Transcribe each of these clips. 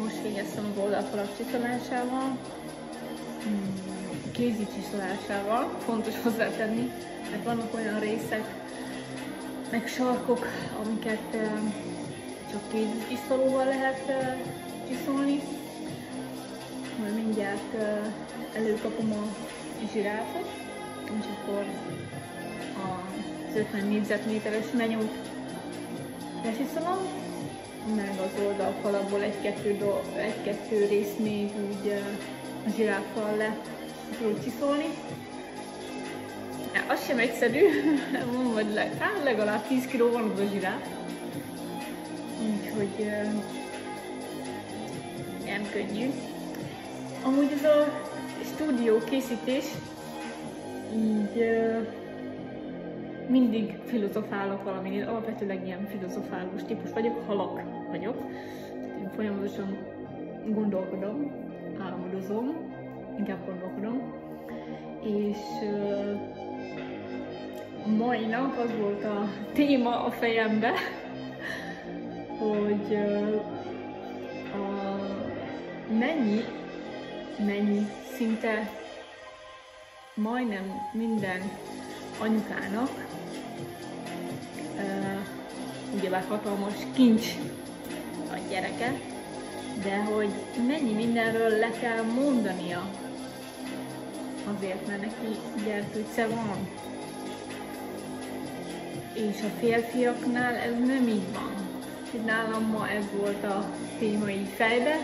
Most végeztem az oldalfalak csiszolásával, kézi csiszolásával, fontos hozzátenni, mert vannak olyan részek, meg sarkok, amiket csak kézi csiszolóval lehet csiszolni. Majd mindjárt előkapom a zsiráfot, és akkor az 50 négyzetméteres menyót lecsiszolom, meg az oldalfalakból egy-kettő részt még úgy a zsiráffal le tudok csiszolni. Az sem egyszerű, mondom, hogy legalább 10 kg van az a zsiráf, úgyhogy nem könnyű. Amúgy ez a stúdió készítés így mindig filozofálok valaminél, alapvetőleg ilyen filozofálós típus vagyok, halak vagyok. Tehát én folyamatosan gondolkodom, álmodozom, inkább gondolkodom. És mai nap az volt a téma a fejembe, hogy mennyi szinte majdnem minden anyukának ugyebár hatalmas kincs a gyereke, de hogy mennyi mindenről le kell mondania azért, mert neki gyerkőce van. És a férfiaknál ez nem így van. Nálam ma ez volt a téma így fejbe,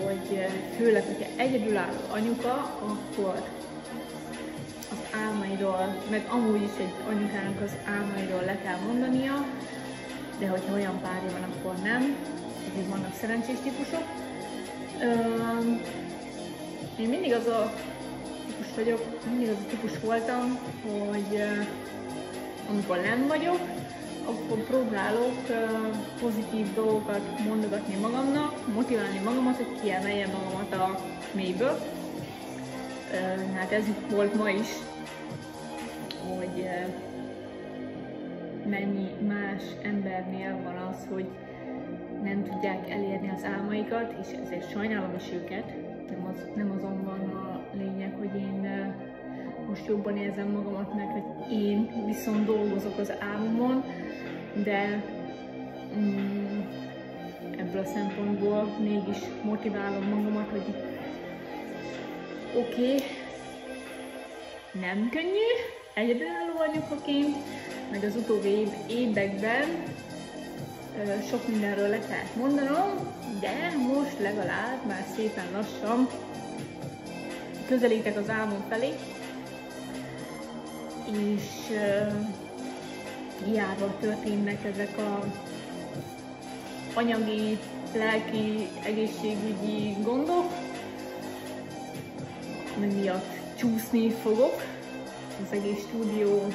hogy főleg, hogyha egyedülálló anyuka, akkor az álmairól, meg amúgy is egy anyukának az álmairól le kell mondania, de hogyha olyan párja van, akkor nem. Ezért vannak szerencsés típusok. Én mindig az a típus vagyok, mindig az a típus voltam, hogy amikor nem vagyok, akkor próbálok pozitív dolgokat mondogatni magamnak, motiválni magamat, hogy kiemeljem magamat a mélyből. Hát ez volt ma is, hogy mennyi más embernél van az, hogy nem tudják elérni az álmaikat, és ezért sajnálom is őket. Nem azon van a lényeg, hogy én most jobban érzem magamat, mert hogy én viszont dolgozok az álmomon, de ebből a szempontból mégis motiválom magamat, hogy oké, nem könnyű, egyedülálló anyukaként, meg az utóbbi években sok mindenről le kellett mondanom, de most legalább már szépen lassan közelítek az álmom felé, és hiába történnek ezek a anyagi, lelki, egészségügyi gondok, ami miatt csúszni fogok az egész stúdió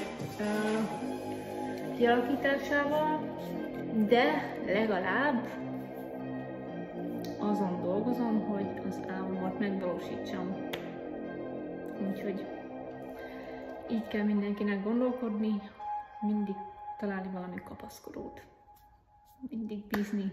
kialakításával, de legalább azon dolgozom, hogy az álmomat megvalósítsam. Úgyhogy így kell mindenkinek gondolkodni, mindig találni valami kapaszkodót, mindig bízni